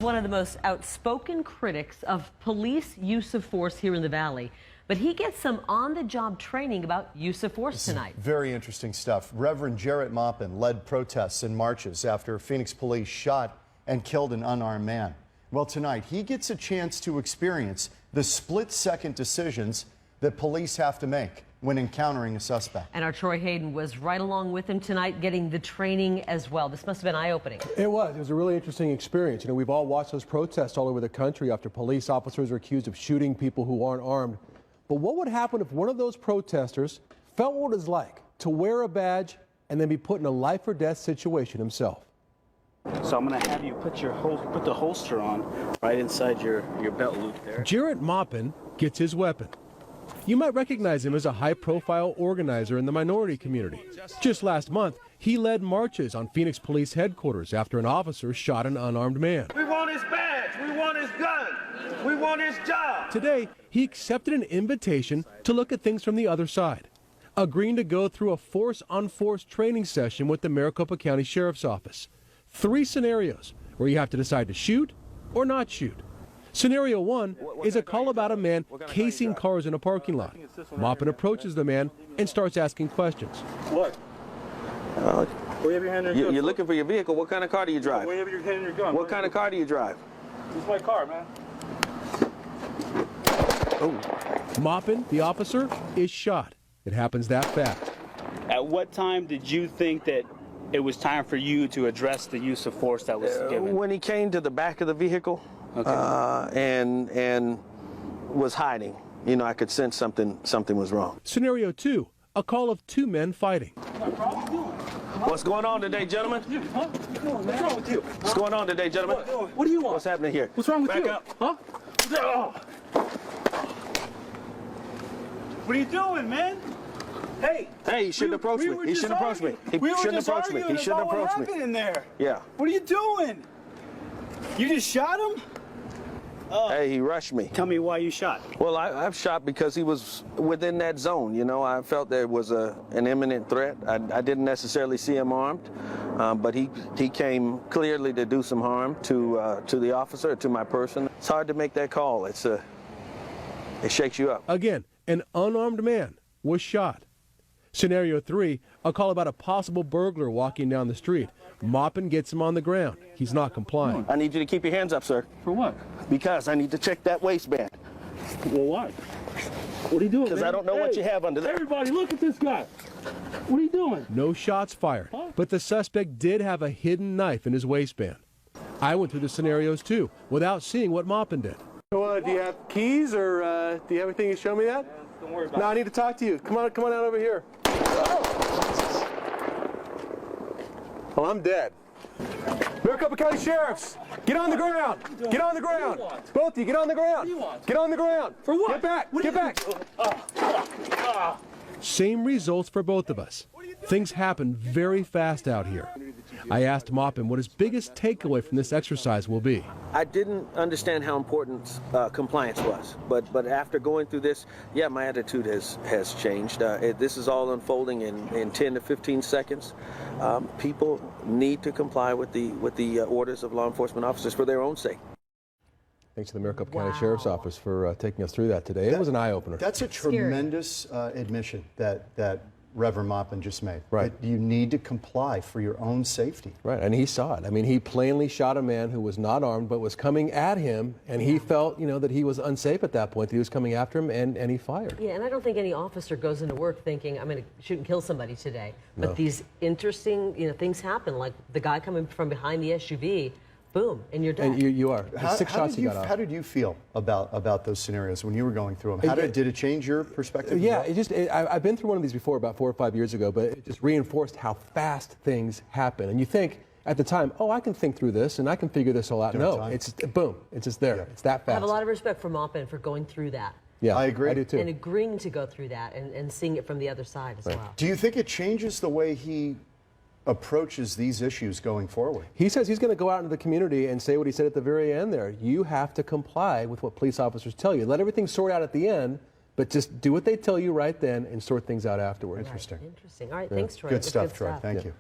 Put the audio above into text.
One of the most outspoken critics of police use of force here in the Valley. But he gets some on-the-job training about use of force tonight. Very interesting stuff. Reverend Jarrett Maupin led protests and marches after Phoenix police shot and killed an unarmed man. Well, tonight he gets a chance to experience the split-second decisions that police have to make when encountering a suspect. And our Troy Hayden was right along with him tonight getting the training as well. This must have been eye-opening. It was. It was a really interesting experience. You know, we've all watched those protests all over the country after police officers are accused of shooting people who aren't armed. But what would happen if one of those protesters felt what it was like to wear a badge and then be put in a life-or-death situation himself? So I'm going to have you put the holster on right inside your belt loop there. Jarrett Maupin gets his weapon. You might recognize him as a high-profile organizer in the minority community. Just last month, he led marches on Phoenix Police headquarters after an officer shot an unarmed man. We want his badge. We want his gun. We want his job. Today, he accepted an invitation to look at things from the other side, agreeing to go through a force-on-force training session with the Maricopa County Sheriff's Office. 3 scenarios where you have to decide to shoot or not shoot. Scenario 1 is a call about a man casing cars in a parking lot. Maupin approaches the man and starts asking questions. What? Where you have your hand in your gun? You're looking for your vehicle. What kind of car do you drive? Where you have your hand in your gun? What kind of car do you drive? This is my car, man. Oh. Maupin, the officer, is shot. It happens that fast. At what time did you think that it was time for you to address the use of force that was given? When he came to the back of the vehicle, okay. and was hiding. You know, I could sense something was wrong. Scenario 2, a call of 2 men fighting. What's going on today, gentlemen? What's wrong with you? What's going on today, gentlemen? What do you want? What's happening here? What's wrong with Back you? up. Huh? What are you doing, man? Hey! Hey, he shouldn't approach me. He shouldn't approach me. He shouldn't approach me. He shouldn't approach me. What happened in there? Yeah. What are you doing? You just shot him? Hey, he rushed me. Tell me why you shot. Well, I've shot because he was within that zone. You know, I felt there was an imminent threat. I didn't necessarily see him armed, but he came clearly to do some harm to the officer, to my person. It's hard to make that call. It shakes you up. Again, an unarmed man was shot. Scenario 3, a call about a possible burglar walking down the street. Maupin gets him on the ground. He's not complying. I need you to keep your hands up, sir. For what? Because I need to check that waistband. Well, why? What are you doing, Because I don't know what you have under there. Everybody, look at this guy. What are you doing? No shots fired, but the suspect did have a hidden knife in his waistband. I went through the scenarios too, without seeing what Maupin did. Do you have keys, or do you have anything to show me that? Don't worry about No, I need to talk to you. Come on out over here. Well, I'm dead. Maricopa County Sheriffs, get on the ground. Get on the ground. Both of you, get on the ground. Get on the ground. For what? Get back. Get back. Same results for both of us. Things happen very fast out here. I asked Maupin what his biggest takeaway from this exercise will be. I didn't understand how important compliance was, but after going through this, yeah, my attitude has changed. This is all unfolding in 10 to 15 seconds. People need to comply with the orders of law enforcement officers for their own sake. Thanks to the Maricopa County Sheriff's Office for taking us through that today. It was an eye-opener. That's a tremendous admission that Reverend Maupin just made. Right. That you need to comply for your own safety. Right, and he saw it. I mean, he plainly shot a man who was not armed but was coming at him, and he felt, you know, that he was unsafe at that point, that he was coming after him, and he fired. Yeah, and I don't think any officer goes into work thinking, I'm going to shoot and kill somebody today. But No. these interesting, things happen, like the guy coming from behind the SUV, boom, and you're dead. And you are. How 6 shots he got how off. did you feel about those scenarios when you were going through them? Did it change your perspective? Yeah, I've been through one of these before about 4 or 5 years ago, but it just reinforced how fast things happen. And you think at the time, oh, I can think through this and I can figure this all out. No, it's just, boom, it's just there. Yeah. It's that fast. I have a lot of respect for Maupin for going through that. Yeah, I agree. I do too. And agreeing to go through that and seeing it from the other side as well. Do you think it changes the way he approaches these issues going forward? He says he's going to go out into the community and say what he said at the very end there. You have to comply with what police officers tell you. Let everything sort out at the end, but just do what they tell you right then and sort things out afterwards. Interesting. Interesting. All right, thanks, Troy. Good stuff, Good Troy. stuff. Thank you.